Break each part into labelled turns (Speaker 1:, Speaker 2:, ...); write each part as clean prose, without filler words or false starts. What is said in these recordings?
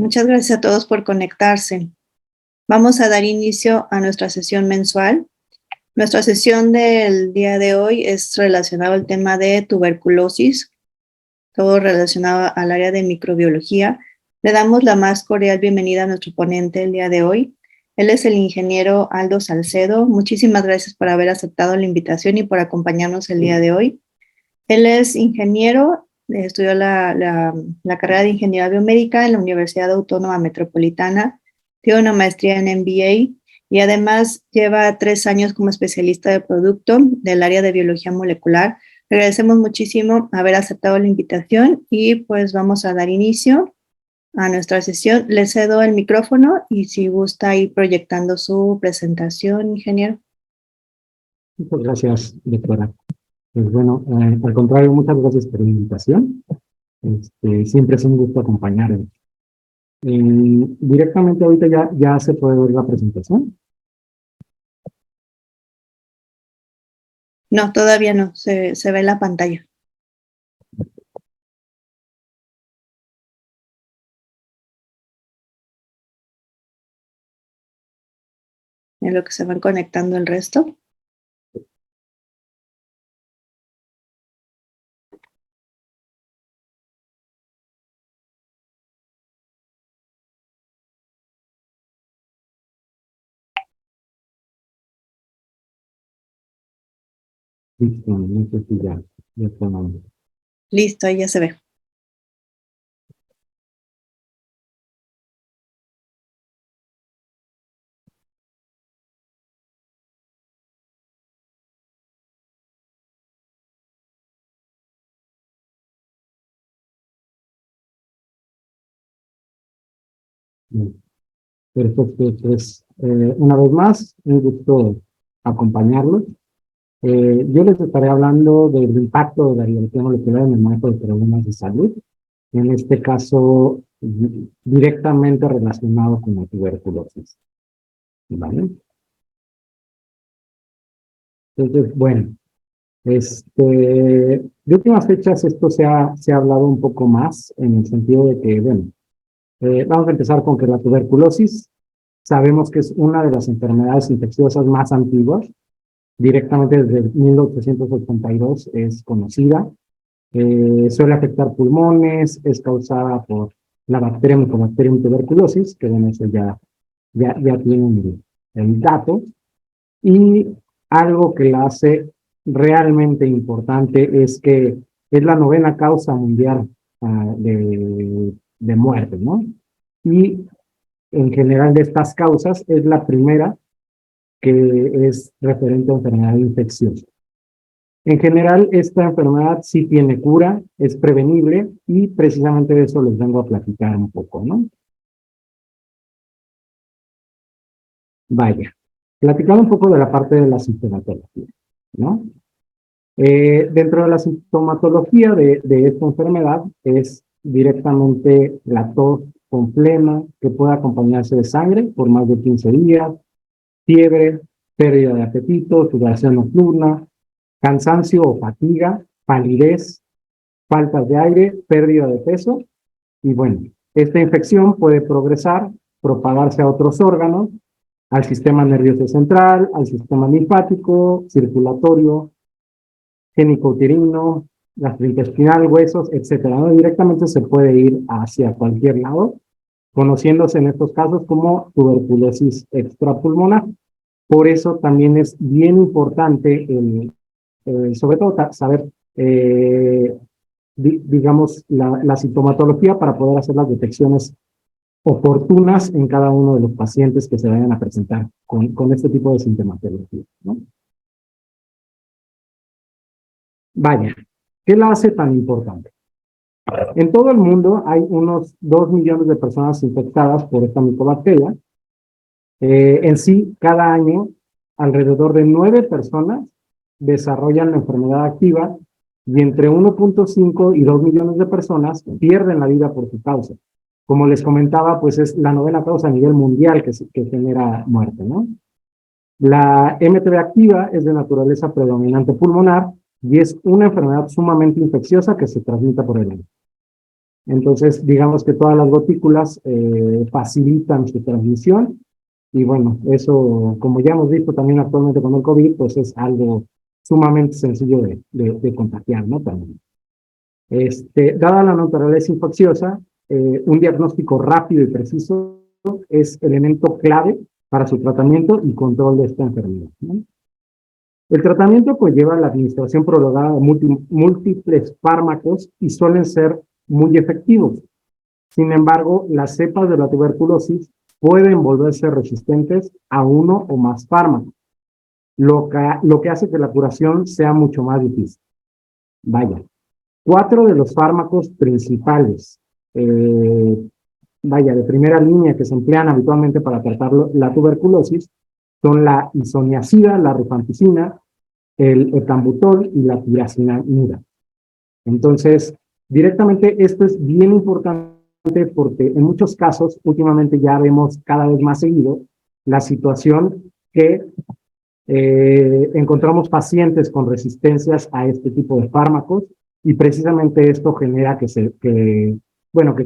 Speaker 1: Muchas gracias a todos por conectarse. Vamos a dar inicio a nuestra sesión mensual. Nuestra sesión del día de hoy es relacionada al tema de tuberculosis, todo relacionado al área de microbiología. Le damos la más cordial bienvenida a nuestro ponente el día de hoy. Él es el ingeniero Aldo Salcedo. Muchísimas gracias por haber aceptado la invitación y por acompañarnos el día de hoy. Él es ingeniero, estudió la carrera de Ingeniería Biomédica en la Universidad Autónoma Metropolitana, tiene una maestría en MBA y además lleva 3 años como especialista de producto del área de biología molecular. Le agradecemos muchísimo haber aceptado la invitación y pues vamos a dar inicio a nuestra sesión. Le cedo el micrófono y si gusta ir proyectando su presentación, ingeniero.
Speaker 2: Muchas gracias, doctora. Pues bueno, al contrario, muchas gracias por la invitación. Siempre es un gusto acompañarles. Directamente ahorita ya se puede ver la presentación.
Speaker 1: No, todavía no, se ve la pantalla. En lo que se van conectando el resto.
Speaker 2: Listo, no sé si ya está.
Speaker 1: Listo, ahí ya se ve.
Speaker 2: Perfecto, pues una vez más, un gusto acompañarlos. Yo les estaré hablando del impacto de la biología molecular en el manejo de problemas de salud, en este caso directamente relacionado con la tuberculosis. ¿Vale? Entonces, bueno, de últimas fechas esto se ha hablado un poco más en el sentido de que, bueno, vamos a empezar con que la tuberculosis sabemos que es una de las enfermedades infecciosas más antiguas, directamente desde 1882 es conocida, suele afectar pulmones, es causada por la bacteria Mycobacterium tuberculosis, que bueno, eso ya tienen el dato, y algo que la hace realmente importante es que es la 9ª causa mundial de muerte, ¿no? Y en general de estas causas es la primera que es referente a enfermedad infecciosa. En general, esta enfermedad sí tiene cura, es prevenible y precisamente de eso les vengo a platicar un poco, ¿no? Vaya, platicando un poco de la parte de la sintomatología, ¿no? Dentro de la sintomatología de esta enfermedad es directamente la tos con flema, que puede acompañarse de sangre por más de 15 días, fiebre, pérdida de apetito, sudoración nocturna, cansancio o fatiga, palidez, falta de aire, pérdida de peso. Y bueno, esta infección puede progresar, propagarse a otros órganos, al sistema nervioso central, al sistema linfático, circulatorio, génico-uterino, gastrointestinal, huesos, etcétera, ¿no? Directamente se puede ir hacia cualquier lado, conociéndose en estos casos como tuberculosis extrapulmonar. Por eso también es bien importante, sobre todo, saber, digamos, la sintomatología para poder hacer las detecciones oportunas en cada uno de los pacientes que se vayan a presentar con este tipo de sintomatología, ¿no? Vaya, ¿qué la hace tan importante? En todo el mundo hay unos 2 millones de personas infectadas por esta micobacteria. En sí, cada año, alrededor de 9 personas desarrollan la enfermedad activa y entre 1.5 y 2 millones de personas pierden la vida por su causa. Como les comentaba, pues es la 9ª causa a nivel mundial que genera muerte, ¿no? La MTB activa es de naturaleza predominante pulmonar y es una enfermedad sumamente infecciosa que se transmite por el aire. Entonces, digamos que todas las gotículas facilitan su transmisión y bueno, eso, como ya hemos visto también actualmente con el COVID, pues es algo sumamente sencillo de contagiar, ¿no? También. Dada la naturaleza infecciosa, un diagnóstico rápido y preciso es elemento clave para su tratamiento y control de esta enfermedad, ¿no? El tratamiento conlleva la administración prolongada de múltiples fármacos y suelen ser muy efectivos. Sin embargo, las cepas de la tuberculosis pueden volverse resistentes a uno o más fármacos, lo que hace que la curación sea mucho más difícil. Vaya, 4 de los fármacos principales, de primera línea que se emplean habitualmente para tratar la tuberculosis son la isoniazida, la rifampicina, el etambutol y la pirazinamida. Entonces, directamente esto es bien importante porque en muchos casos, últimamente ya vemos cada vez más seguido la situación que encontramos pacientes con resistencias a este tipo de fármacos y precisamente esto genera que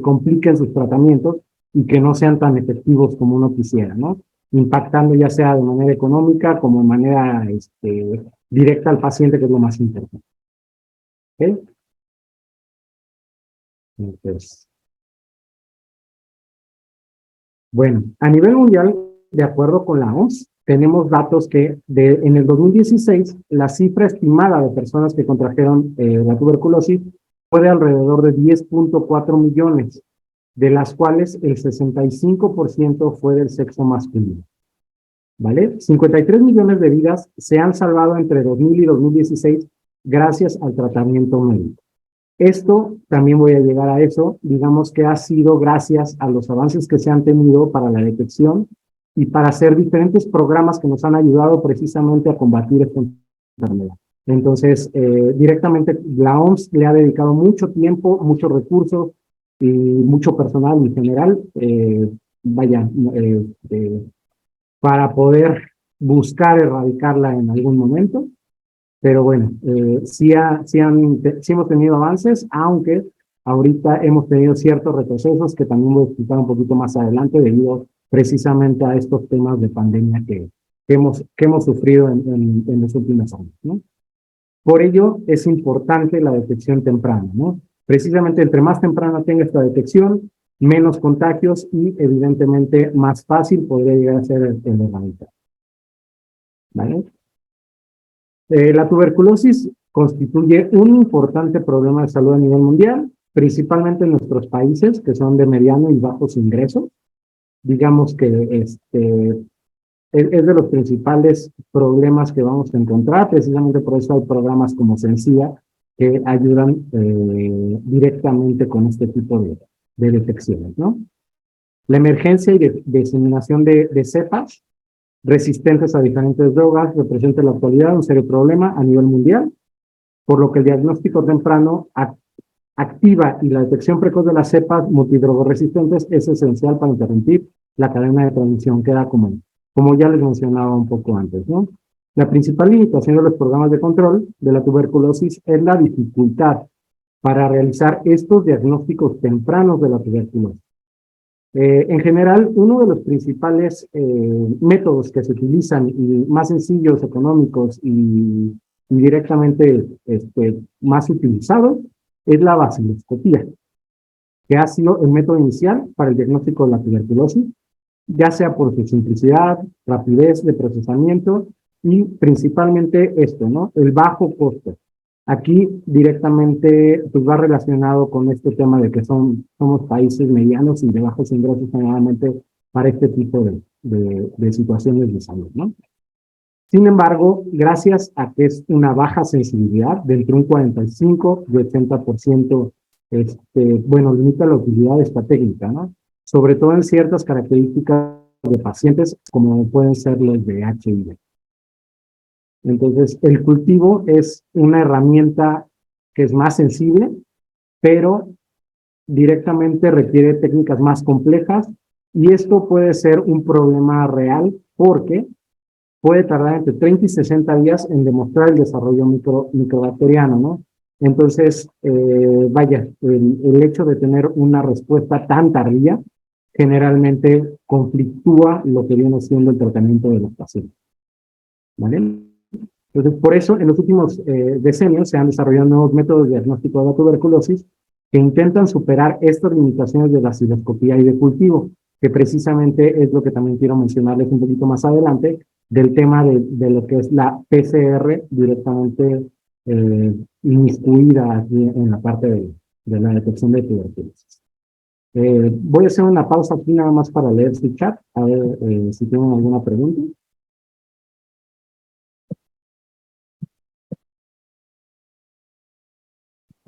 Speaker 2: compliquen sus tratamientos y que no sean tan efectivos como uno quisiera, ¿no? Impactando ya sea de manera económica como de manera directa al paciente, que es lo más importante. ¿Okay? Entonces, bueno, a nivel mundial, de acuerdo con la OMS, tenemos datos que en el 2016 la cifra estimada de personas que contrajeron la tuberculosis fue de alrededor de 10.4 millones, de las cuales el 65% fue del sexo masculino. ¿Vale? 53 millones de vidas se han salvado entre 2000 y 2016 gracias al tratamiento médico. Esto, también voy a llegar a eso, digamos que ha sido gracias a los avances que se han tenido para la detección y para hacer diferentes programas que nos han ayudado precisamente a combatir esta enfermedad. Entonces, directamente la OMS le ha dedicado mucho tiempo, muchos recursos y mucho personal en general, para poder buscar erradicarla en algún momento. Pero bueno, sí hemos tenido avances, aunque ahorita hemos tenido ciertos retrocesos que también voy a explicar un poquito más adelante debido precisamente a estos temas de pandemia que hemos sufrido en los últimos años, ¿no? Por ello, es importante la detección temprana, ¿no? Precisamente entre más temprana tenga esta detección, menos contagios y evidentemente más fácil podría llegar a ser el erradicar. ¿Vale? La tuberculosis constituye un importante problema de salud a nivel mundial, principalmente en nuestros países que son de mediano y bajos ingresos. Digamos que es de los principales problemas que vamos a encontrar, precisamente por eso hay programas como Sencilla que ayudan directamente con este tipo de detecciones, ¿no? La emergencia y diseminación de cepas resistentes a diferentes drogas representa en la actualidad un serio problema a nivel mundial, por lo que el diagnóstico temprano activa y la detección precoz de las cepas multidrogoresistentes es esencial para interrumpir la cadena de transmisión que da como ya les mencionaba un poco antes, ¿no? La principal limitación de los programas de control de la tuberculosis es la dificultad para realizar estos diagnósticos tempranos de la tuberculosis. En general, uno de los principales métodos que se utilizan y más sencillos, económicos y directamente más utilizados es la vaciloscopía, que ha sido el método inicial para el diagnóstico de la tuberculosis, ya sea por su simplicidad, rapidez de procesamiento y principalmente esto, ¿no? El bajo costo. Aquí directamente pues va relacionado con este tema de que somos países medianos y de bajos ingresos generalmente para este tipo de situaciones de salud, ¿no? Sin embargo, gracias a que es una baja sensibilidad, de entre un 45 y 80%, limita la utilidad de esta técnica, ¿no? Sobre todo en ciertas características de pacientes como pueden ser los de HIV. Entonces, el cultivo es una herramienta que es más sensible, pero directamente requiere técnicas más complejas y esto puede ser un problema real porque puede tardar entre 30 y 60 días en demostrar el desarrollo microbacteriano, ¿no? Entonces, vaya, el hecho de tener una respuesta tan tardía generalmente conflictúa lo que viene siendo el tratamiento de los pacientes, ¿vale? Entonces, por eso, en los últimos decenios se han desarrollado nuevos métodos de diagnóstico de la tuberculosis que intentan superar estas limitaciones de la osciloscopía y de cultivo, que precisamente es lo que también quiero mencionarles un poquito más adelante, del tema de lo que es la PCR directamente inmiscuida aquí en la parte de la detección de tuberculosis. Voy a hacer una pausa aquí nada más para leer su chat, a ver si tienen alguna pregunta.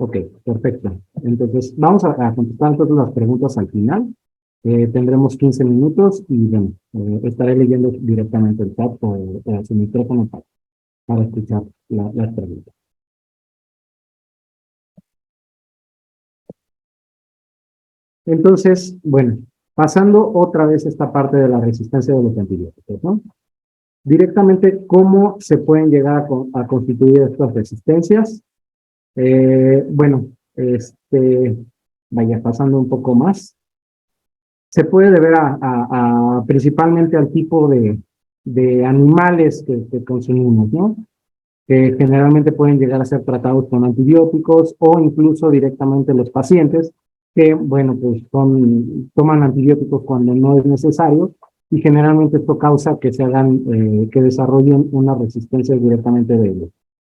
Speaker 2: Ok, perfecto. Entonces, vamos a contestar entonces las preguntas al final. Tendremos 15 minutos y bueno, estaré leyendo directamente el chat o su micrófono para escuchar las preguntas. Entonces, bueno, pasando otra vez esta parte de la resistencia de los antibióticos, ¿no? Directamente, ¿cómo se pueden llegar a constituir estas resistencias? Bueno, vaya pasando un poco más. Se puede deber principalmente al tipo de animales que consumimos, ¿no? Que generalmente pueden llegar a ser tratados con antibióticos o incluso directamente los pacientes que, bueno, pues toman antibióticos cuando no es necesario y generalmente esto causa que se hagan, que desarrollen una resistencia directamente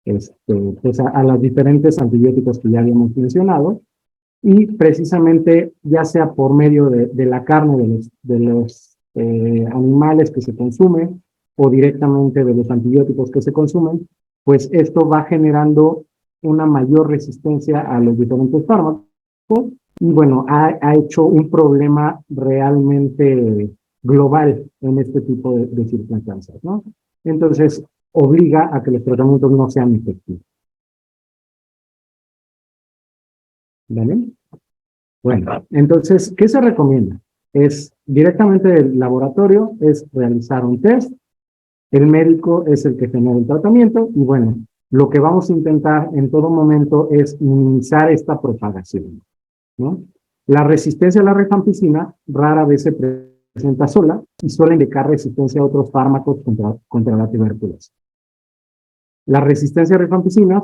Speaker 2: pues a los diferentes antibióticos que ya habíamos mencionado y precisamente ya sea por medio de la carne de los animales que se consumen o directamente de los antibióticos que se consumen, pues esto va generando una mayor resistencia a los diferentes fármacos y bueno, ha hecho un problema realmente global en este tipo de circunstancias, ¿no? Entonces, obliga a que los tratamientos no sean efectivos. ¿Vale? Bueno, entonces, ¿qué se recomienda? Es directamente del laboratorio, es realizar un test, el médico es el que genera el tratamiento y bueno, lo que vamos a intentar en todo momento es minimizar esta propagación, ¿no? La resistencia a la rifampicina rara vez se presenta sola y suele indicar resistencia a otros fármacos contra la tuberculosis. La resistencia a rifampicina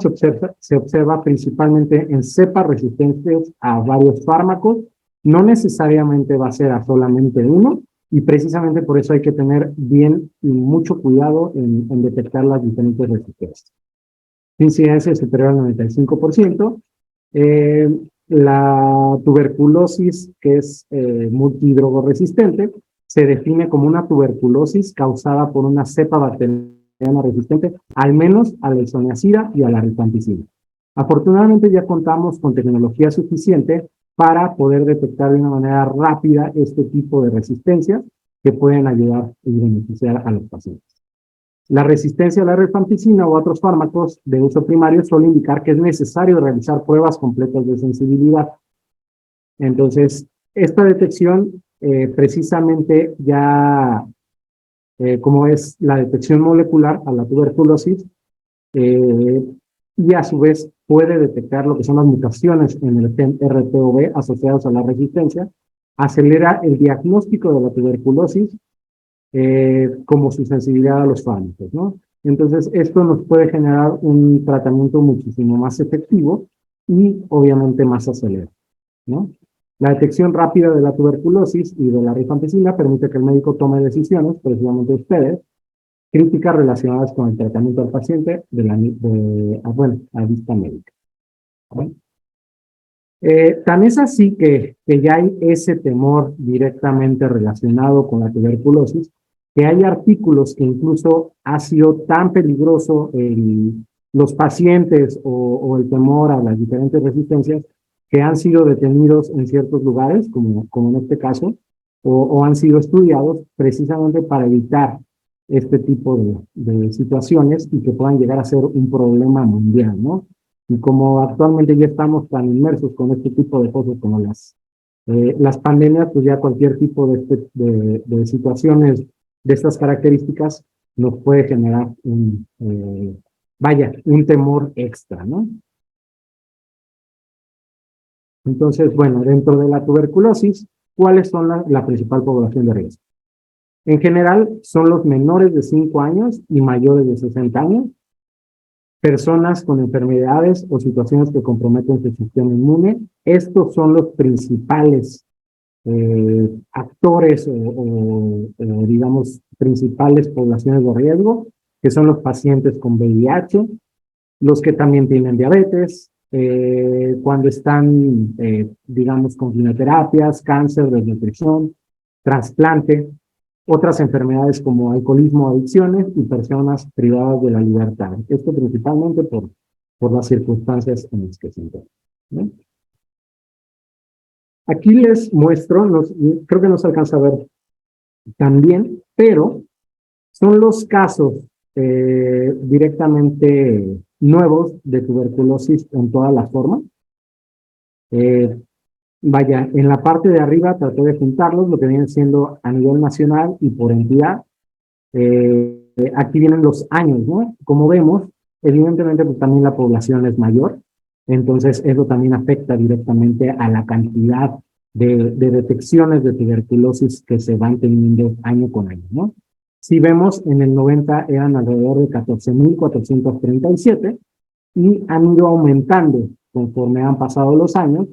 Speaker 2: se observa principalmente en cepas resistentes a varios fármacos, no necesariamente va a ser a solamente uno, y precisamente por eso hay que tener bien y mucho cuidado en detectar las diferentes resistencias. Incidencia es superior al 95%. La tuberculosis, que es multidrogoresistente, se define como una tuberculosis causada por una cepa bacteriana resistente, al menos a la isoniazida y a la rifampicina. Afortunadamente ya contamos con tecnología suficiente para poder detectar de una manera rápida este tipo de resistencias que pueden ayudar y beneficiar a los pacientes. La resistencia a la rifampicina o a otros fármacos de uso primario suele indicar que es necesario realizar pruebas completas de sensibilidad. Entonces, esta detección precisamente ya, como es la detección molecular a la tuberculosis, y a su vez puede detectar lo que son las mutaciones en el gen RTOV asociados a la resistencia, acelera el diagnóstico de la tuberculosis como su sensibilidad a los fármacos, ¿no? Entonces, esto nos puede generar un tratamiento muchísimo más efectivo y obviamente más acelerado, ¿no? La detección rápida de la tuberculosis y de la rifampicina permite que el médico tome decisiones, precisamente ustedes, críticas relacionadas con el tratamiento del paciente a vista médica, ¿no? Tan es así que ya hay ese temor directamente relacionado con la tuberculosis, que hay artículos que incluso ha sido tan peligroso los pacientes o el temor a las diferentes resistencias que han sido detenidos en ciertos lugares, como en este caso, o han sido estudiados precisamente para evitar este tipo de situaciones y que puedan llegar a ser un problema mundial, ¿no? Y como actualmente ya estamos tan inmersos con este tipo de cosas como las pandemias, pues ya cualquier tipo de situaciones de estas características nos puede generar un temor extra, ¿no? Entonces, bueno, dentro de la tuberculosis, ¿cuáles son la principal población de riesgo? En general, son los menores de 5 años y mayores de 60 años, personas con enfermedades o situaciones que comprometen su sistema inmune. Estos son los principales actores digamos, principales poblaciones de riesgo, que son los pacientes con VIH, los que también tienen diabetes, cuando están, digamos, con quimioterapias, cáncer, desnutrición, trasplante, otras enfermedades como alcoholismo, adicciones y personas privadas de la libertad. Esto principalmente por las circunstancias en las que se encuentran, ¿no? Aquí les muestro, creo que no se alcanza a ver también, pero son los casos directamente nuevos de tuberculosis en todas las formas. Vaya, en la parte de arriba traté de juntarlos, lo que viene siendo a nivel nacional y por entidad. Aquí vienen los años, ¿no? Como vemos, evidentemente pues, también la población es mayor, entonces eso también afecta directamente a la cantidad de detecciones de tuberculosis que se van teniendo año con año, ¿no? Si vemos, en el 90 eran alrededor de 14,437 y han ido aumentando conforme han pasado los años,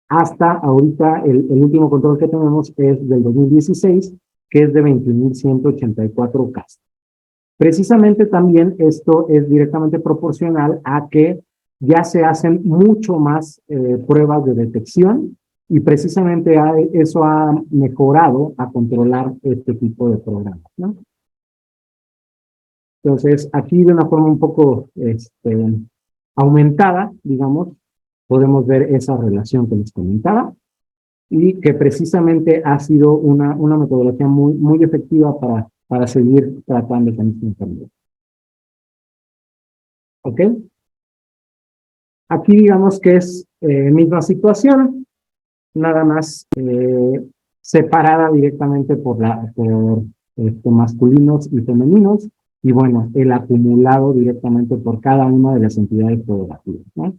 Speaker 2: hasta ahorita el último control que tenemos es del 2016, que es de 21,184 casos. Precisamente también esto es directamente proporcional a que ya se hacen mucho más pruebas de detección y precisamente eso ha mejorado a controlar este tipo de programas, ¿no? Entonces, aquí de una forma un poco aumentada, digamos, podemos ver esa relación que les comentaba y que precisamente ha sido una metodología muy efectiva para seguir tratando con esta enfermedad. ¿Ok? Aquí digamos que es misma situación, nada más separada directamente por masculinos y femeninos, y bueno, el acumulado directamente por cada una de las entidades federativas, ¿no?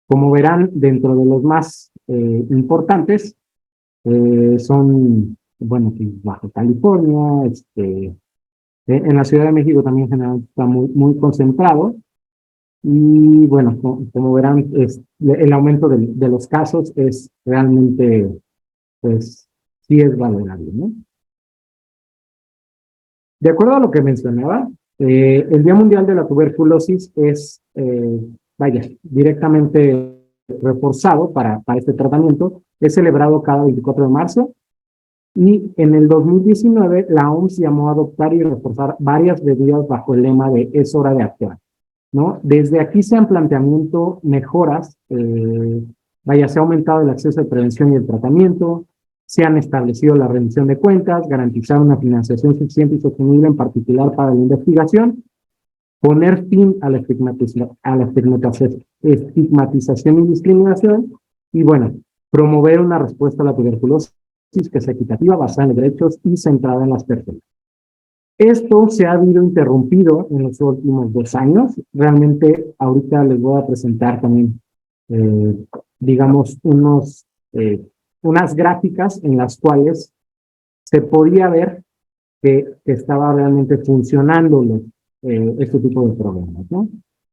Speaker 2: Como verán, dentro de los más importantes, son, bueno, Baja California, en la Ciudad de México también generalmente está muy concentrado, y bueno, como verán, el aumento de los casos es realmente, pues, sí es valorable, ¿no? De acuerdo a lo que mencionaba, el Día Mundial de la Tuberculosis es, vaya, directamente reforzado para este tratamiento, es celebrado cada 24 de marzo, y en el 2019 la OMS llamó a adoptar y reforzar varias medidas bajo el lema de es hora de actuar, ¿no? Desde aquí se han planteamiento mejoras, vaya, se ha aumentado el acceso a prevención y el tratamiento, se han establecido la rendición de cuentas, garantizar una financiación suficiente y sostenible, en particular para la investigación, poner fin a la estigmatización y discriminación, y bueno, promover una respuesta a la tuberculosis que sea equitativa, basada en derechos y centrada en las personas. Esto se ha habido interrumpido en los últimos 2 años. Realmente, ahorita les voy a presentar también, digamos, unas gráficas en las cuales se podía ver que estaba realmente funcionando este tipo de programas, ¿no?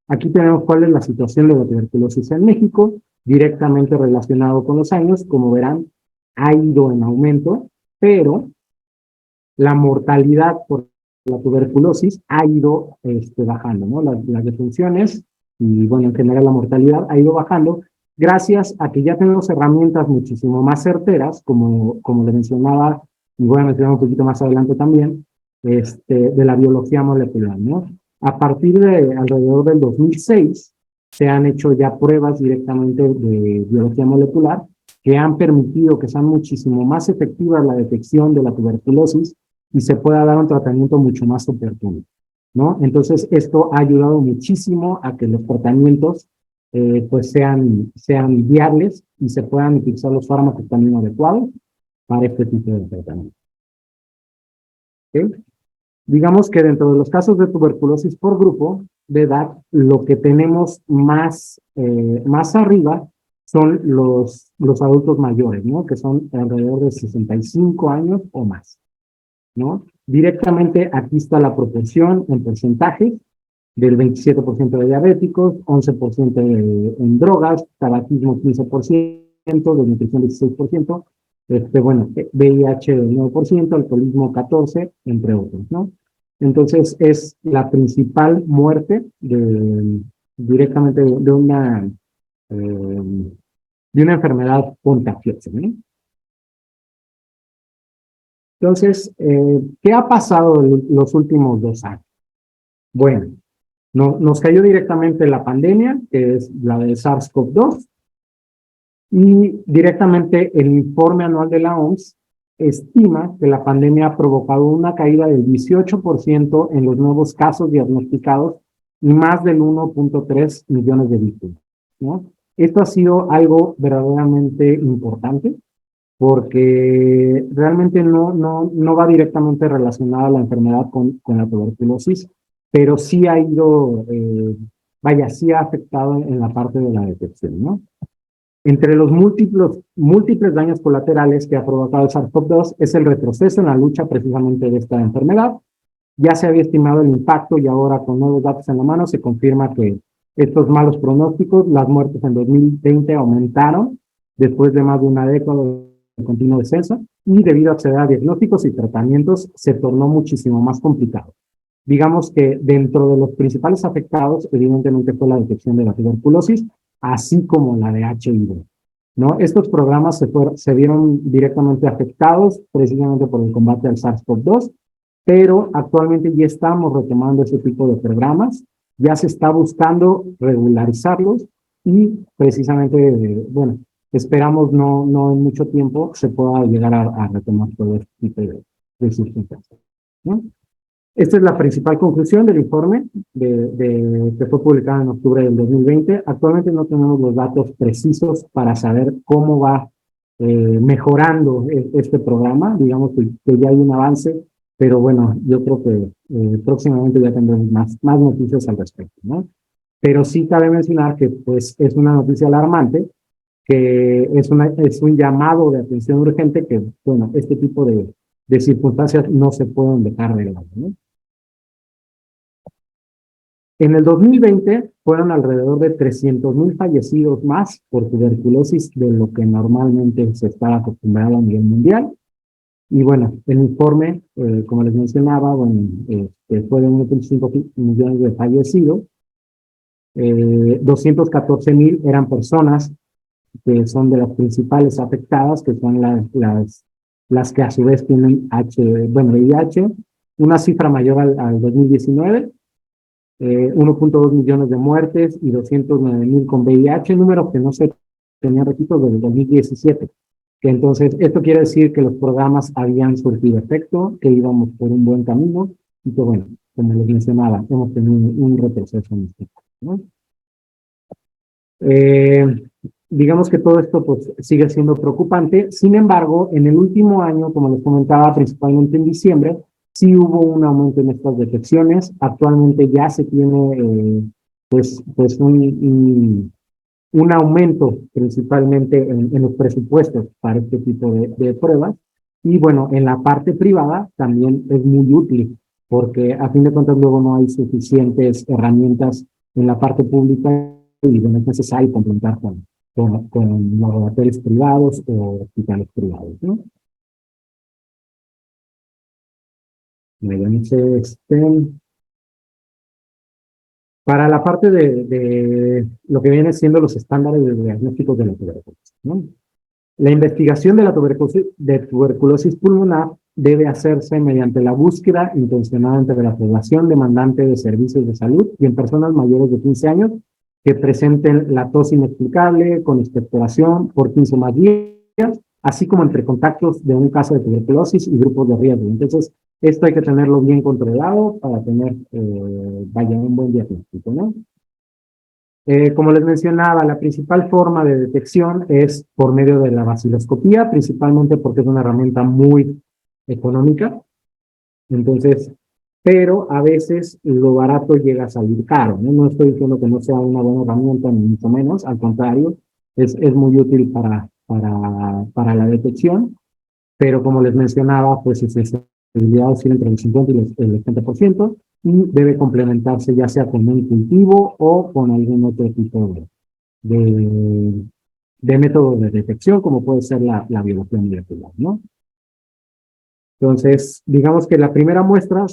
Speaker 2: Aquí tenemos cuál es la situación de la tuberculosis en México, directamente relacionado con los años. Como verán, ha ido en aumento, pero la mortalidad por la tuberculosis ha ido bajando, ¿no? Las defunciones y, bueno, en general la mortalidad ha ido bajando gracias a que ya tenemos herramientas muchísimo más certeras, como le mencionaba, y voy a mencionar un poquito más adelante también, de la biología molecular, ¿no? A partir de alrededor del 2006, se han hecho ya pruebas directamente de biología molecular que han permitido que sean muchísimo más efectivas la detección de la tuberculosis y se pueda dar un tratamiento mucho más oportuno, ¿no? Entonces, esto ha ayudado muchísimo a que los tratamientos pues sean viables y se puedan utilizar los fármacos también adecuados para este tipo de tratamiento. ¿Okay? Digamos que dentro de los casos de tuberculosis por grupo de edad, lo que tenemos más arriba son los adultos mayores, ¿no? Que son alrededor de 65 años o más, ¿no? Directamente aquí está la proporción en porcentajes del 27% de diabéticos, 11% en drogas, tabaquismo 15%, desnutrición 16%, bueno, VIH del 9%, alcoholismo 14%, entre otros, ¿no? Entonces es la principal muerte directamente de una enfermedad contagiosa, ¿no? Entonces, ¿qué ha pasado en los últimos 2 años? Bueno, nos cayó directamente la pandemia, que es la de SARS-CoV-2, y directamente el informe anual de la OMS estima que la pandemia ha provocado una caída del 18% en los nuevos casos diagnosticados y más del 1.3 millones de víctimas, ¿no? Esto ha sido algo verdaderamente importante porque realmente no va directamente relacionada la enfermedad con la tuberculosis, pero sí ha ido, sí ha afectado en la parte de la detección, ¿no? Entre los múltiples daños colaterales que ha provocado el SARS-CoV-2 es el retroceso en la lucha precisamente de esta enfermedad. Ya se había estimado el impacto y ahora con nuevos datos en la mano se confirma que estos malos pronósticos, las muertes en 2020 aumentaron después de más de una década de continuo descenso y debido a acceder a diagnósticos y tratamientos se tornó muchísimo más complicado. Digamos que dentro de los principales afectados, evidentemente fue la detección de la tuberculosis, así como la de HIV, ¿no? Estos programas se vieron directamente afectados precisamente por el combate al SARS-CoV-2, pero actualmente ya estamos retomando ese tipo de programas, ya se está buscando regularizarlos y precisamente, bueno, esperamos no en mucho tiempo se pueda llegar a retomar todo este tipo de circunstancias, ¿no? Esta es la principal conclusión del informe que fue publicado en octubre del 2020. Actualmente no tenemos los datos precisos para saber cómo va mejorando este programa. Digamos que ya hay un avance, pero bueno, yo creo que próximamente ya tendremos más noticias al respecto, ¿no? Pero sí cabe mencionar que pues es una noticia alarmante, que es un llamado de atención urgente que, bueno, este tipo de circunstancias no se pueden dejar de lado, ¿no? En el 2020 fueron alrededor de 300,000 fallecidos más por tuberculosis de lo que normalmente se está acostumbrado a nivel mundial. Y bueno, el informe, como les mencionaba, bueno, fue de 1.5 millones de fallecidos. 214,000 eran personas que son de las principales afectadas, que son las que a su vez tienen VIH, una cifra mayor al 2019. 1.2 millones de muertes y 209,000 con VIH, números que no se tenían registros desde el 2017. Que entonces, esto quiere decir que los programas habían surtido efecto, que íbamos por un buen camino, y que bueno, como les mencionaba, hemos tenido un retroceso en este caso, ¿no? Digamos que todo esto pues sigue siendo preocupante. Sin embargo, en el último año, como les comentaba, principalmente en diciembre, sí hubo un aumento en estas detecciones. Actualmente ya se tiene pues un aumento principalmente en los presupuestos para este tipo de pruebas. Y bueno, en la parte privada también es muy útil, porque a fin de cuentas luego no hay suficientes herramientas en la parte pública y bueno, es necesario complementar con laboratorios privados o hospitales privados, ¿no? Para la parte de lo que viene siendo los estándares de diagnósticos de la tuberculosis, ¿no? La investigación de la tuberculosis pulmonar debe hacerse mediante la búsqueda intencionada entre la población demandante de servicios de salud y en personas mayores de 15 años que presenten la tos inexplicable con expectoración por 15 o más días, así como entre contactos de un caso de tuberculosis y grupos de riesgo. Entonces, esto hay que tenerlo bien controlado para tener, un buen diagnóstico, ¿no? Como les mencionaba, la principal forma de detección es por medio de la vaciloscopía, principalmente porque es una herramienta muy económica. Entonces, pero a veces lo barato llega a salir caro, ¿no? No estoy diciendo que no sea una buena herramienta, ni mucho menos, al contrario, es muy útil para la detección, pero como les mencionaba, pues su sensibilidad oscila entre el 50 y el 80% y debe complementarse ya sea con un cultivo o con algún otro tipo de, de método de detección, como puede ser la biología molecular, ¿no? Entonces, digamos que la primera muestra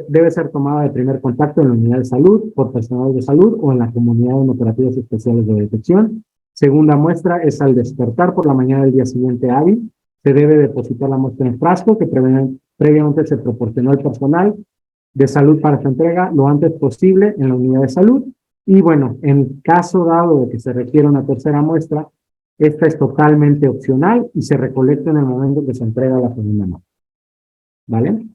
Speaker 2: debe ser tomada de primer contacto en la unidad de salud, por personal de salud o en la comunidad en operativos especiales de detección. Segunda muestra es al despertar por la mañana del día siguiente hábil. Se debe depositar la muestra en frasco que previamente se proporcionó al personal de salud para su entrega lo antes posible en la unidad de salud. Y bueno, en caso dado de que se requiera una tercera muestra, esta es totalmente opcional y se recolecta en el momento que se entrega la segunda muestra. ¿Vale?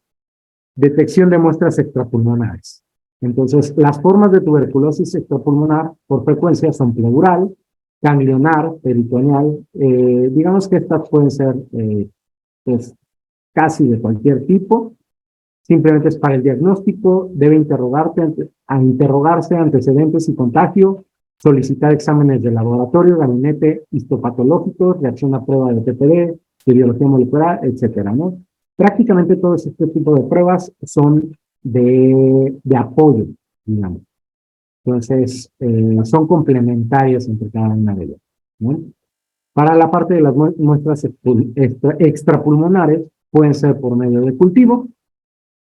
Speaker 2: Detección de muestras extrapulmonares. Entonces, las formas de tuberculosis extrapulmonar por frecuencia son pleural, ganglionar, peritoneal. Digamos que estas pueden ser pues, casi de cualquier tipo. Simplemente es para el diagnóstico, debe interrogarse antecedentes y contagio, solicitar exámenes de laboratorio, gabinete histopatológicos, reacción a prueba de PPD, de biología molecular, etcétera, ¿no? Prácticamente todos este tipo de pruebas son de apoyo, digamos. Entonces, son complementarias entre cada una de ellas, ¿no? Para la parte de las muestras extrapulmonares, pueden ser por medio de cultivo.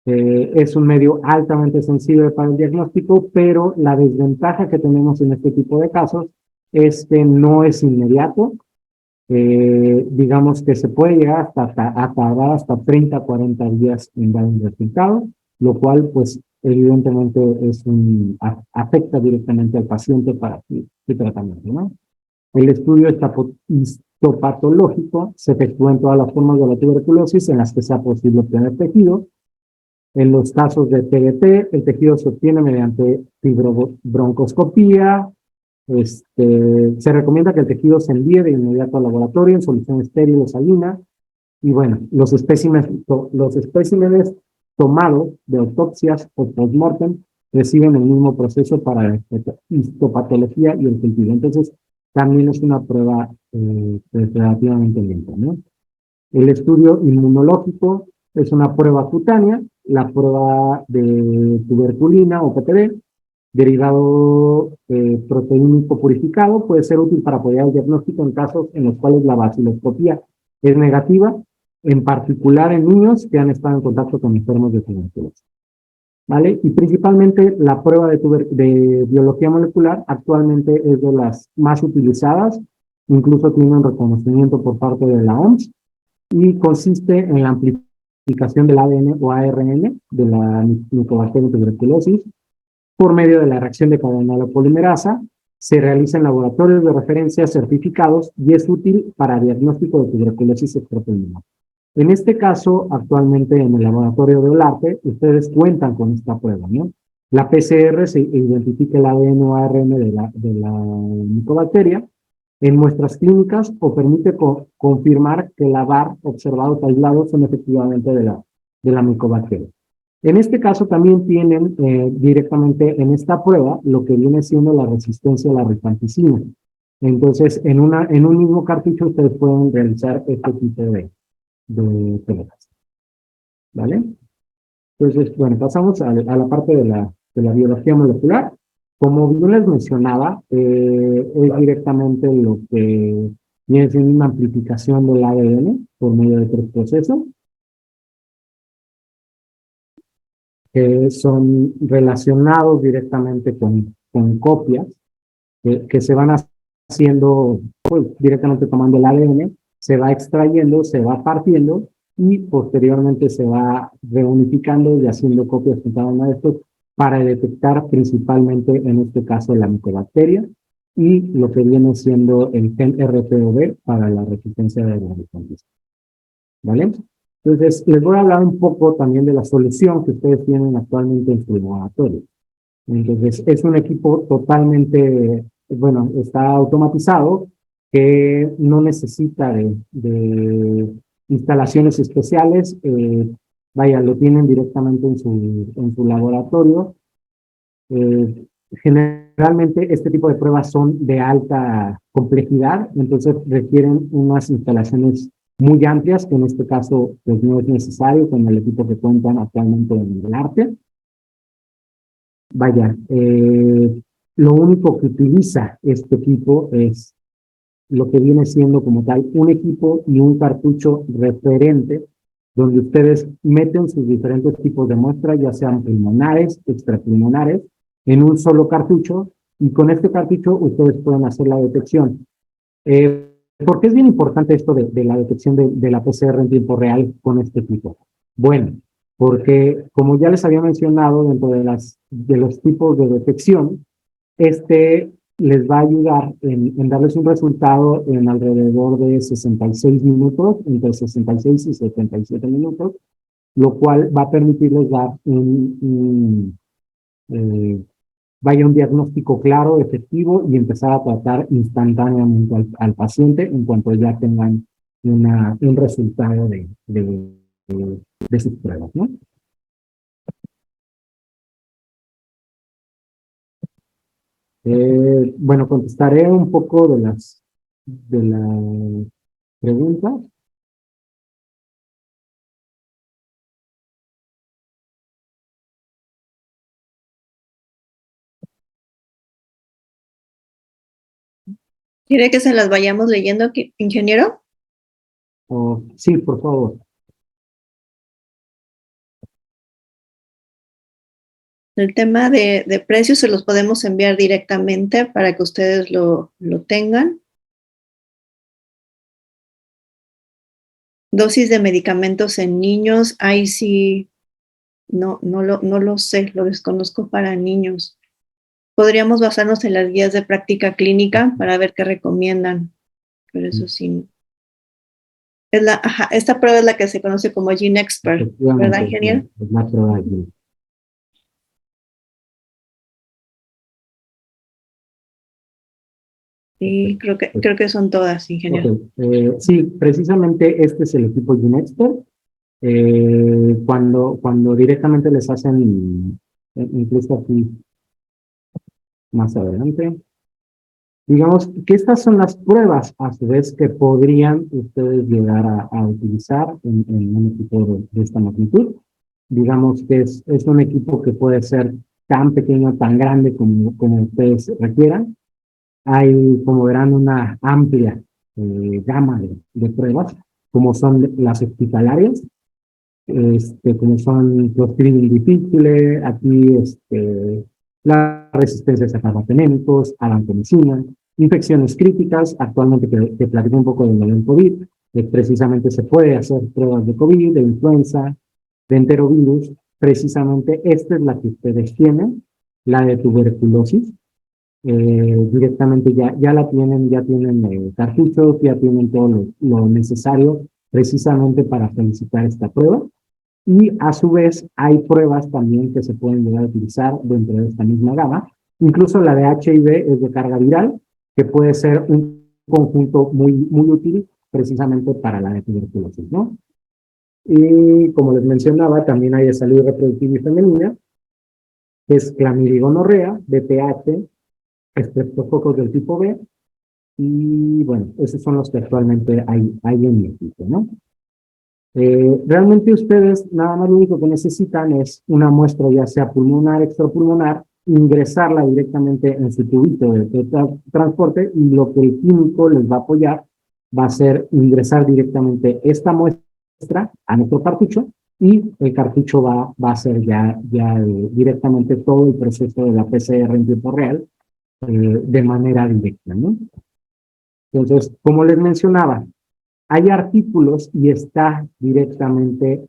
Speaker 2: Es un medio altamente sensible para el diagnóstico, pero la desventaja que tenemos en este tipo de casos es que no es inmediato. Digamos que se puede llegar a tardar hasta 30, 40 días en dar un resultado, lo cual pues evidentemente afecta directamente al paciente para su tratamiento, ¿no? El estudio histopatológico se efectúa en todas las formas de la tuberculosis en las que sea posible obtener tejido. En los casos de TBT, el tejido se obtiene mediante fibrobroncoscopía. Se recomienda que el tejido se envíe de inmediato al laboratorio en solución estéril o salina. Y bueno, los especímenes tomados de autopsias o postmortem reciben el mismo proceso para la histopatología y el cultivo. Entonces, también es una prueba relativamente lenta, ¿no? El estudio inmunológico es una prueba cutánea, la prueba de tuberculina o PTB, derivado proteínico purificado, puede ser útil para apoyar el diagnóstico en casos en los cuales la baciloscopía es negativa, en particular en niños que han estado en contacto con enfermos de tuberculosis. ¿Vale? Y principalmente la prueba de biología molecular actualmente es de las más utilizadas, incluso tiene un reconocimiento por parte de la OMS, y consiste en la amplificación del ADN o ARN de la Mycobacterium tuberculosis por medio de la reacción de cadena de polimerasa. Se realiza en laboratorios de referencia certificados y es útil para diagnóstico de tuberculosis extrapulmonar. En este caso, actualmente en el laboratorio de Olarte, ustedes cuentan con esta prueba, ¿no? La PCR se identifica el ADN o ARN de la micobacteria en muestras clínicas o permite confirmar que la VAR observados aislados son efectivamente de la micobacteria. En este caso también tienen directamente en esta prueba lo que viene siendo la resistencia a la rifampicina. Entonces, en un mismo cartucho ustedes pueden realizar este tipo de pruebas. ¿Vale? Entonces, bueno, pasamos a la parte de la biología molecular. Como bien les mencionaba, es directamente lo que viene siendo una amplificación del ADN por medio de 3 procesos que son relacionados directamente con copias que se van haciendo pues, directamente tomando el ADN, se va extrayendo, se va partiendo y posteriormente se va reunificando y haciendo copias de cada uno de estos para detectar principalmente en este caso la micobacteria y lo que viene siendo el gen RPOB para la resistencia de la rifampicina. ¿Vale? Entonces, les voy a hablar un poco también de la solución que ustedes tienen actualmente en su laboratorio. Entonces, es un equipo totalmente, bueno, está automatizado, que no necesita de instalaciones especiales. Vaya, lo tienen directamente en su laboratorio. generalmente este tipo de pruebas son de alta complejidad, entonces requieren unas instalaciones muy amplias, que en este caso pues, no es necesario con el equipo que cuentan actualmente en el arte. Vaya, lo único que utiliza este equipo es lo que viene siendo como tal un equipo y un cartucho referente donde ustedes meten sus diferentes tipos de muestras, ya sean pulmonares, extrapulmonares, en un solo cartucho, y con este cartucho ustedes pueden hacer la detección. ¿Por qué es bien importante esto de la detección de la PCR en tiempo real con este equipo? Bueno, porque como ya les había mencionado, dentro de los tipos de detección, este les va a ayudar en darles un resultado en alrededor de 66 minutos, entre 66 y 77 minutos, lo cual va a permitirles dar eh, vaya un diagnóstico claro, efectivo y empezar a tratar instantáneamente al paciente en cuanto ya tengan un resultado de sus pruebas, ¿no? Bueno, contestaré un poco de las preguntas.
Speaker 1: ¿Quiere que se las vayamos leyendo, ingeniero?
Speaker 2: Sí, por favor.
Speaker 1: El tema de precios se los podemos enviar directamente para que ustedes lo tengan. Dosis de medicamentos en niños, ahí sí, no lo sé, lo desconozco para niños. Podríamos basarnos en las guías de práctica clínica para ver qué recomiendan, pero eso sí. Esta prueba es la que se conoce como Gene Expert, ¿verdad,
Speaker 2: Efectivamente,
Speaker 1: ingeniero?
Speaker 2: es la prueba allí.
Speaker 1: Sí, creo que son todas, ingeniero.
Speaker 2: Okay. Sí, precisamente este es el equipo GeneXpert. Cuando directamente les hacen, incluso aquí más adelante, digamos que estas son las pruebas a su vez que podrían ustedes llegar a utilizar en un equipo de esta magnitud. Digamos que es un equipo que puede ser tan pequeño, tan grande como ustedes requieran. Hay, como verán, una amplia gama de pruebas, como son las hospitalarias, como son Clostridium difficile, aquí la resistencia a carbapenémicos, a la vancomicina, infecciones críticas, actualmente que platico un poco de lo del COVID, precisamente se puede hacer pruebas de COVID, de influenza, de enterovirus, precisamente esta es la que ustedes tienen, la de tuberculosis, directamente ya la tienen, ya tienen cartuchos, ya tienen todo lo necesario precisamente para felicitar esta prueba. Y a su vez hay pruebas también que se pueden llegar a utilizar dentro de esta misma gama. Incluso la de HIV es de carga viral, que puede ser un conjunto muy útil precisamente para la de tuberculosis, ¿no? Y como les mencionaba, también hay de salud reproductiva y femenina, que es clamidia y gonorrea, BPH, estreptococos del tipo B, y bueno, esos son los que actualmente hay en mi equipo, ¿no? Realmente ustedes nada más lo único que necesitan es una muestra ya sea pulmonar, extrapulmonar, ingresarla directamente en su tubito de transporte y lo que el químico les va a apoyar va a ser ingresar directamente esta muestra a nuestro cartucho y el cartucho va a hacer ya directamente todo el proceso de la PCR en tiempo real de manera directa, ¿no? Entonces, como les mencionaba, hay artículos y está directamente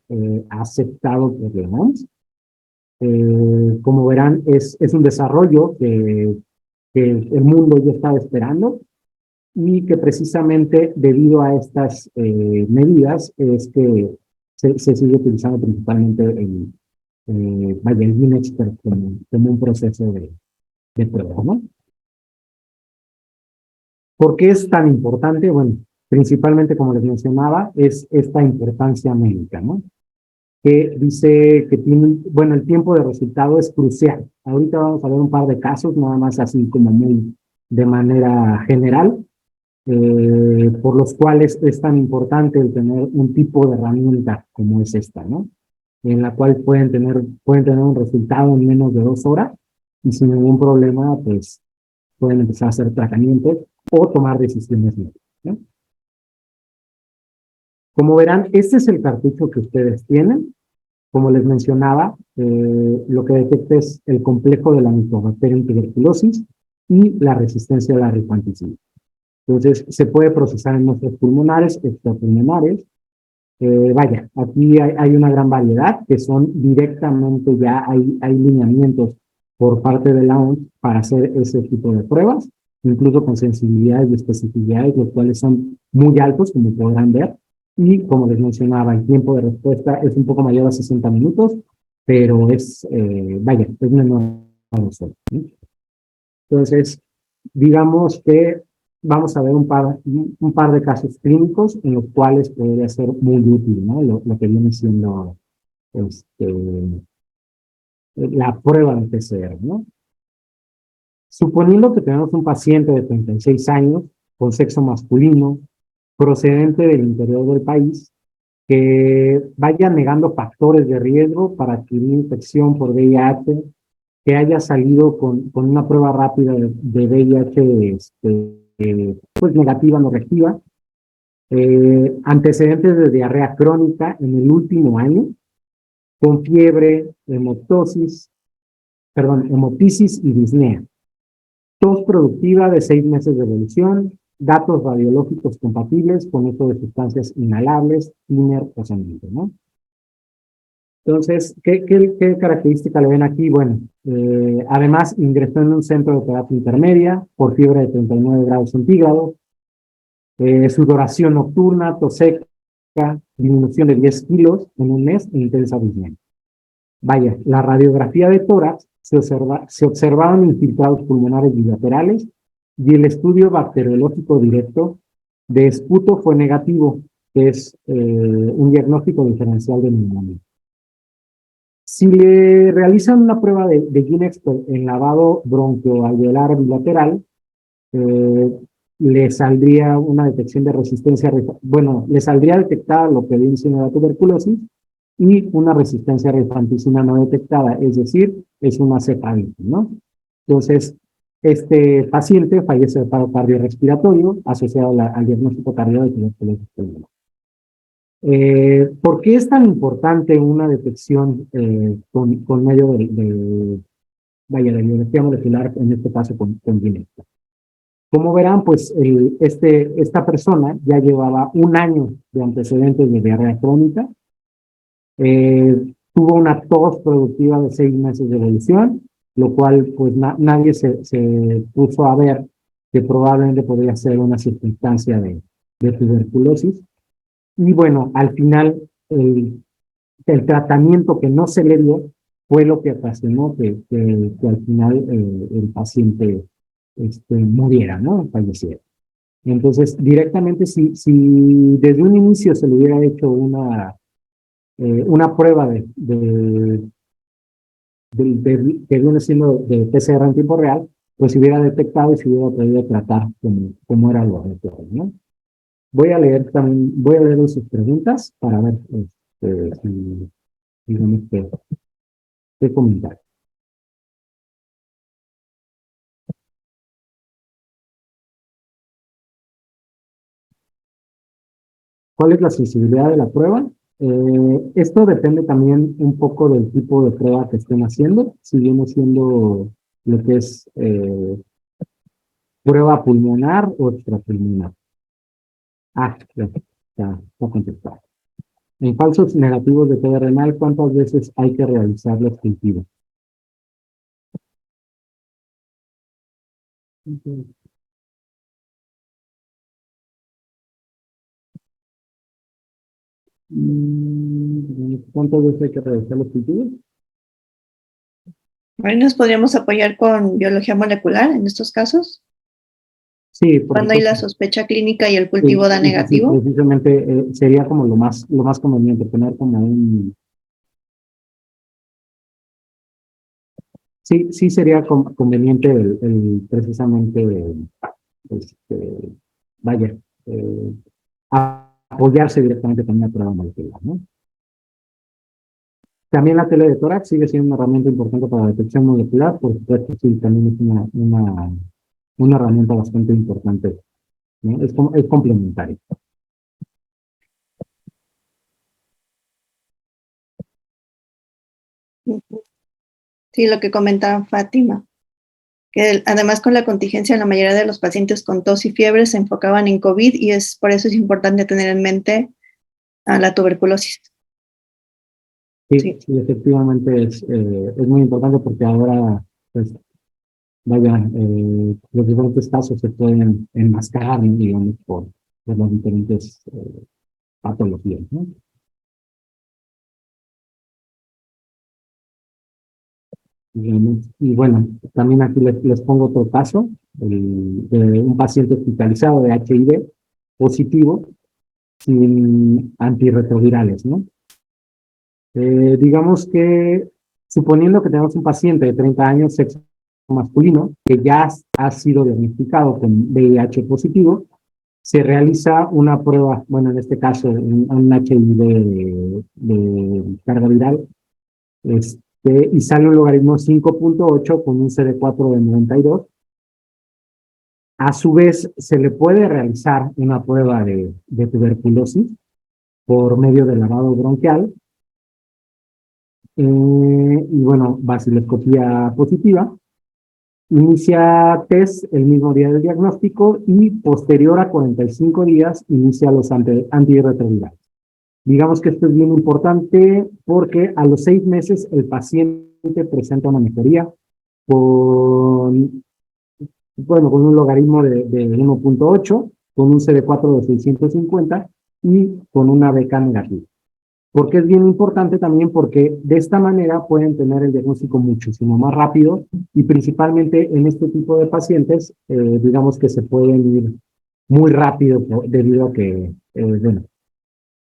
Speaker 2: aceptado por la OMS. Como verán, es un desarrollo que el mundo ya estaba esperando y que precisamente debido a estas medidas es que se sigue utilizando principalmente vaya, el GeneXpert como un proceso de prueba, ¿no? ¿Por qué es tan importante? Bueno, principalmente, como les mencionaba, es esta importancia médica, ¿no? que dice que tiene, bueno, el tiempo de resultado es crucial. Ahorita vamos a ver un par de casos, nada más así como muy de manera general, por los cuales es tan importante el tener un tipo de herramienta como es esta, ¿no? En la cual pueden tener un resultado en menos de 2 horas y sin ningún problema, pues, pueden empezar a hacer tratamientos o tomar decisiones médicas, ¿no? Como verán, este es el cartucho que ustedes tienen. Como les mencionaba, lo que detecta es el complejo de la Mycobacterium tuberculosis y la resistencia a la rifampicina. Entonces, se puede procesar en muestras pulmonares, extrapulmonares. Vaya, aquí hay una gran variedad que son directamente ya, hay lineamientos por parte de la OMS para hacer ese tipo de pruebas, incluso con sensibilidades y especificidades, los cuales son muy altos, como podrán ver. Y como les mencionaba, el tiempo de respuesta es un poco mayor a 60 minutos, pero vaya, es menor a los otros, ¿sí? Entonces, digamos que vamos a ver un par de casos clínicos en los cuales podría ser muy útil, ¿no? Lo que viene siendo este, la prueba de PCR, ¿no? Suponiendo que tenemos un paciente de 36 años, con sexo masculino, procedente del interior del país, que vaya negando factores de riesgo para adquirir infección por VIH, que haya salido con una prueba rápida de VIH pues negativa, no reactiva, antecedentes de diarrea crónica en el último año, con fiebre, hemotisis y disnea, tos productiva de 6 meses de evolución, datos radiológicos compatibles con uso de sustancias inhalables, thinner o sanguíneo, ¿no? Entonces, ¿qué característica le ven aquí? Bueno, además ingresó en un centro de terapia intermedia por fiebre de 39 grados centígrados, sudoración nocturna, tos seca, disminución de 10 kilos en un mes e intensa disnea. Vaya, la radiografía de tórax se observaban infiltrados pulmonares bilaterales y el estudio bacteriológico directo de esputo fue negativo, que es un diagnóstico diferencial de neumonía. Si le realizan una prueba de Ginexpert en lavado bronquioalveolar bilateral, le saldría una detección de resistencia, bueno, le saldría detectada lo que viene siendo la tuberculosis y una resistencia a rifampicina no detectada, es decir, es una cepa, ¿no? Entonces, este paciente fallece de paro cardiorrespiratorio asociado al diagnóstico tardío de tuberculosis pulmonar. ¿Por qué es tan importante una detección con medio vaya, de biología molecular, en este caso con Ginexpert? Como verán, pues esta persona ya llevaba un año de antecedentes de diarrea crónica, tuvo una tos productiva de 6 meses de evolución, lo cual pues nadie se puso a ver que probablemente podría ser una circunstancia de tuberculosis. Y bueno, al final el tratamiento que no se le dio fue lo que ocasionó que al final el paciente muriera, ¿no? Falleciera. Entonces, directamente, si desde un inicio se le hubiera hecho una prueba que viene siendo de PCR en tiempo real, pues se hubiera detectado y se hubiera podido tratar como era lo habitual, ¿no? Voy a leer sus preguntas para ver si digamos qué comentar. ¿Cuál es la sensibilidad de la prueba? Esto depende también un poco del tipo de prueba que estén haciendo, si viene siendo lo que es prueba pulmonar o extrapulmonar. Ya está contestado. En falsos negativos de TB renal, ¿cuántas veces hay que realizar los cultivos? ¿Cuántas veces hay que realizar los cultivos?
Speaker 1: Ahí nos podríamos apoyar con biología molecular en estos casos,
Speaker 2: Sí, por
Speaker 1: cuando hay la
Speaker 2: supuesto.
Speaker 1: sospecha clínica y el
Speaker 2: Sí,
Speaker 1: cultivo da
Speaker 2: sí,
Speaker 1: negativo.
Speaker 2: precisamente sería como lo más conveniente, tener como sí sería conveniente precisamente, vaya, eh, apoyarse directamente con una prueba molecular, ¿no? También la tele de tórax sigue siendo una herramienta importante para la detección molecular, por supuesto, sí, también es una herramienta bastante importante, ¿no? Es complementaria.
Speaker 1: Sí, lo que comentaba Fátima, que además con la contingencia la mayoría de los pacientes con tos y fiebre se enfocaban en COVID y por eso es importante tener en mente a la tuberculosis.
Speaker 2: Sí, sí, efectivamente es muy importante porque ahora, pues, vaya, los diferentes casos se pueden enmascarar, digamos, por las diferentes patologías, ¿no? Y bueno, también aquí les pongo otro caso de un paciente hospitalizado de HIV positivo sin antirretrovirales, ¿no? Digamos que, suponiendo que tenemos un paciente de 30 años, sexo masculino, que ya ha sido diagnosticado con VIH positivo, se realiza una prueba, bueno, en este caso, un HIV de carga viral, y sale un logaritmo 5.8 con un CD4 de 92. A su vez, se le puede realizar una prueba de tuberculosis por medio del lavado bronquial, y bueno, baciloscopía positiva. Inicia test el mismo día del diagnóstico y posterior a 45 días inicia los antirretrovirales. Digamos que esto es bien importante porque a los 6 meses el paciente presenta una mejoría con, bueno, con un logaritmo de 1.8, con un CD4 de 650 y con una beca negativa. Porque es bien importante también porque de esta manera pueden tener el diagnóstico muchísimo más rápido y principalmente en este tipo de pacientes, digamos que se pueden ir muy rápido debido a que, bueno,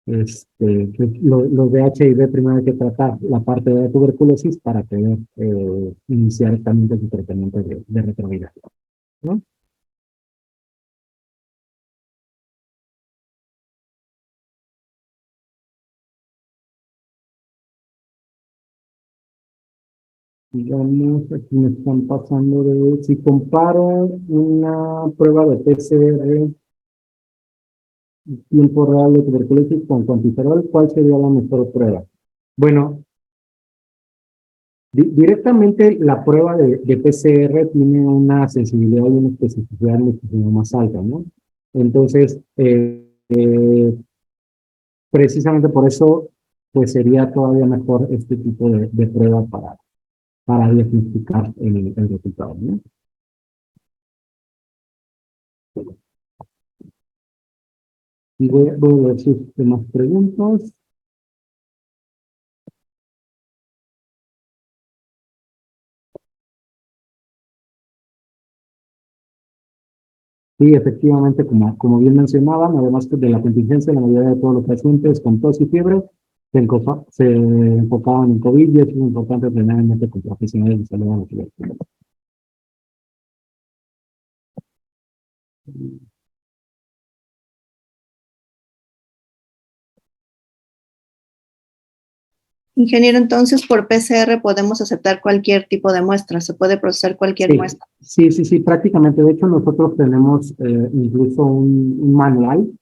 Speaker 2: los de HIV primero hay que tratar la parte de la tuberculosis para poder iniciar también su tratamiento de retrovirales, ¿no? Digamos, aquí me están pasando si comparo una prueba de PCR tiempo real de tuberculosis con quantiferol, ¿cuál sería la mejor prueba? Bueno, directamente la prueba de PCR tiene una sensibilidad y una especificidad muchísimo más alta, ¿no? Entonces, precisamente por eso, pues sería todavía mejor este tipo de prueba para diagnosticar el resultado, ¿no? Y voy a ver si hay más preguntas. Sí, efectivamente, como bien mencionaban, además de la contingencia, la mayoría de todos los pacientes con tos y fiebre se enfocaban en COVID y es importante tener en mente con profesionales de salud a la tuberculosis.
Speaker 1: Ingeniero, entonces por PCR podemos aceptar cualquier tipo de muestra, se puede procesar cualquier muestra.
Speaker 2: Sí, prácticamente. De hecho, nosotros tenemos incluso un manual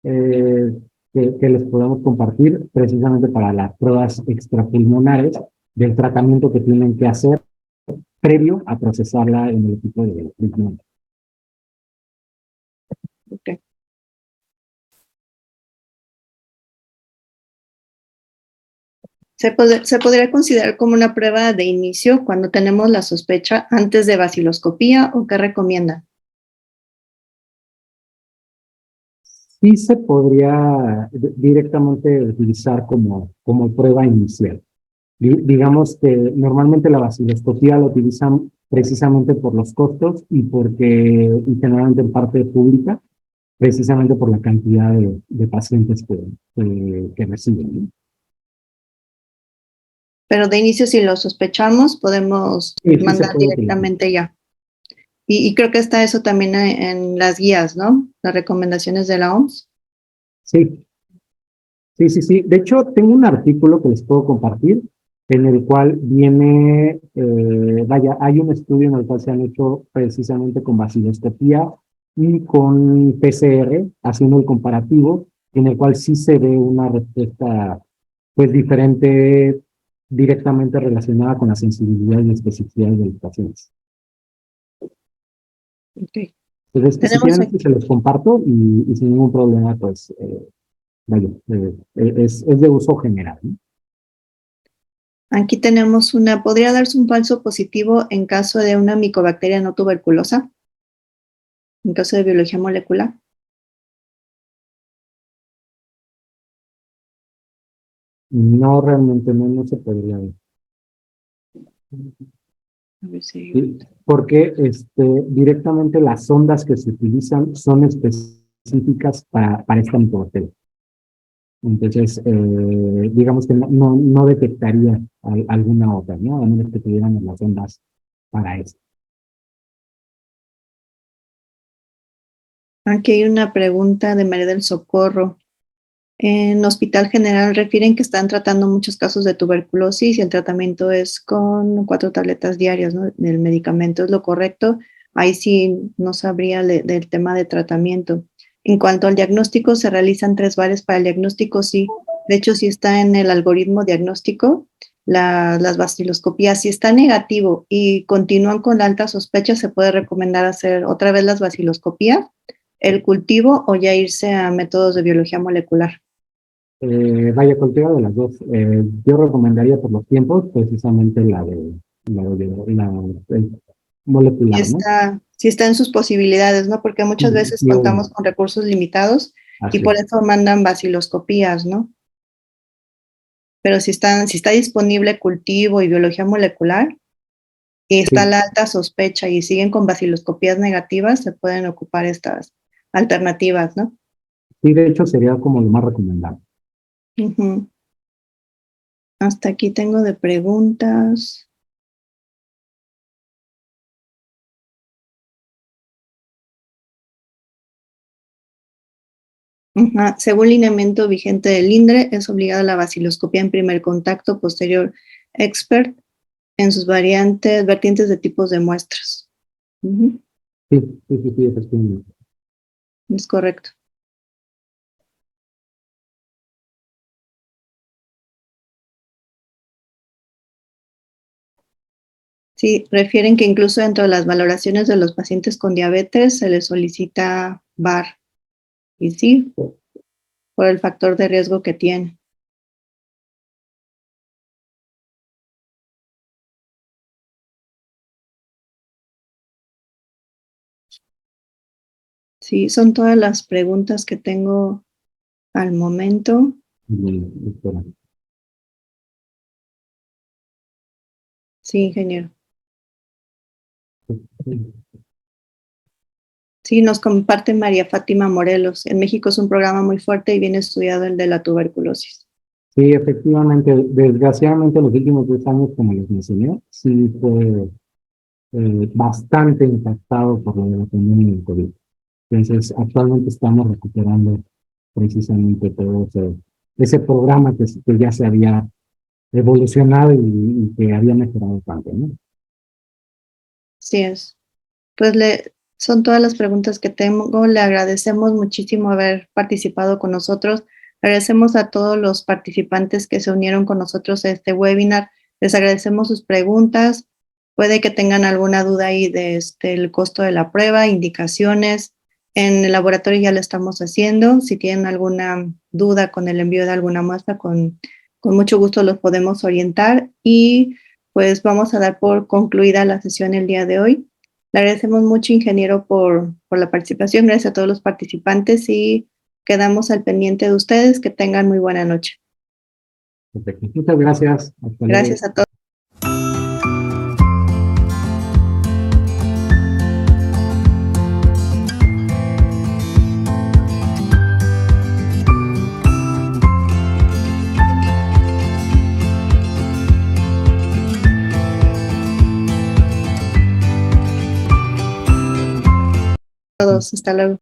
Speaker 2: que les podemos compartir precisamente para las pruebas extrapulmonares del tratamiento que tienen que hacer previo a procesarla en el equipo de treatment.
Speaker 1: Okay. ¿Se podría considerar como una prueba de inicio cuando tenemos la sospecha antes de baciloscopía o qué recomienda?
Speaker 2: Sí se podría directamente utilizar como prueba inicial. Digamos que normalmente la vaciloscopía la utilizan precisamente por los costos y generalmente en parte pública, precisamente por la cantidad de pacientes que reciben, ¿no?
Speaker 1: Pero de inicio, si lo sospechamos, podemos
Speaker 2: Sí, sí se
Speaker 1: mandar
Speaker 2: puede utilizar.
Speaker 1: directamente ya. Y creo que está eso también en las guías, ¿no? Las recomendaciones de la OMS.
Speaker 2: Sí, sí, sí, sí. De hecho, tengo un artículo que les puedo compartir en el cual viene, vaya, hay un estudio en el cual se han hecho precisamente con vaciloscopía y con PCR, haciendo el comparativo, en el cual sí se ve una respuesta, pues, diferente, directamente relacionada con la sensibilidad y especificidad de los pacientes.
Speaker 1: Okay.
Speaker 2: Entonces, si
Speaker 1: Tenemos
Speaker 2: quieren,
Speaker 1: aquí,
Speaker 2: se los comparto y sin ningún problema, pues, vaya, es de uso general, ¿no?
Speaker 1: aquí tenemos una, ¿podría darse un falso positivo en caso de una micobacteria no tuberculosa? En caso de biología molecular.
Speaker 2: No, realmente no, no se podría ver.
Speaker 1: A ver si...
Speaker 2: ¿Sí? Porque directamente las sondas que se utilizan son específicas para esta micobacteria. Entonces, digamos que no detectaría alguna otra, ¿no? A menos que tuvieran las sondas para esto.
Speaker 1: Aquí hay una pregunta de María del Socorro. En Hospital General refieren que están tratando muchos casos de tuberculosis y el tratamiento es con 4 tabletas diarias, ¿no? El medicamento es lo correcto. Ahí sí no sabría del tema de tratamiento. En cuanto al diagnóstico, se realizan 3 bares para el diagnóstico, sí. De hecho, sí está en el algoritmo diagnóstico, las vaciloscopías. Si está negativo y continúan con la alta sospecha, se puede recomendar hacer otra vez las vaciloscopías, el cultivo o ya irse a métodos de biología molecular.
Speaker 2: Vaya, cualquiera de las dos. Yo recomendaría por los tiempos precisamente el molecular, ¿no?
Speaker 1: Si está en sus posibilidades, ¿no? Porque muchas
Speaker 2: Sí,
Speaker 1: veces
Speaker 2: sí,
Speaker 1: contamos con recursos limitados y
Speaker 2: así
Speaker 1: por
Speaker 2: es.
Speaker 1: eso mandan vaciloscopías, ¿no? Pero si está disponible cultivo y biología molecular y está
Speaker 2: Sí,
Speaker 1: la alta sospecha y siguen con vaciloscopías negativas, se pueden ocupar estas alternativas, ¿no?
Speaker 2: sí, de hecho sería como lo más recomendable.
Speaker 1: Ujú. Hasta aquí tengo de preguntas. Ajá. Según lineamiento vigente del INDRE, es obligada la vaciloscopía en primer contacto posterior expert en sus vertientes de tipos de muestras. Ujú.
Speaker 2: Sí, sí, sí, sí, efectivamente.
Speaker 1: Es correcto. Sí, refieren que incluso dentro de las valoraciones de los pacientes con diabetes se les solicita VAR. Y sí, por el factor de riesgo que tiene. Sí, son todas las preguntas que tengo al momento.
Speaker 2: Bien, doctora.
Speaker 1: Sí, ingeniero. Sí, nos comparte María Fátima Morelos. En México es un programa muy fuerte y bien estudiado el de la tuberculosis.
Speaker 2: Sí, efectivamente, desgraciadamente los últimos 2 años, como les mencioné, sí fue bastante impactado por lo de la pandemia del COVID. Entonces, actualmente estamos recuperando precisamente todo ese programa que ya se había evolucionado y que había mejorado tanto, ¿no?
Speaker 1: Sí es. Pues son todas las preguntas que tengo. Le agradecemos muchísimo haber participado con nosotros. Agradecemos a todos los participantes que se unieron con nosotros a este webinar. Les agradecemos sus preguntas. Puede que tengan alguna duda ahí de el costo de la prueba, indicaciones. En el laboratorio ya lo estamos haciendo. Si tienen alguna duda con el envío de alguna muestra, con mucho gusto los podemos orientar. Y pues vamos a dar por concluida la sesión el día de hoy. Le agradecemos mucho, ingeniero, por la participación. Gracias a todos los participantes y quedamos al pendiente de ustedes. Que tengan muy buena noche.
Speaker 2: Perfecto. Muchas gracias. Hasta luego.
Speaker 1: Gracias a todos. todos. Hasta luego.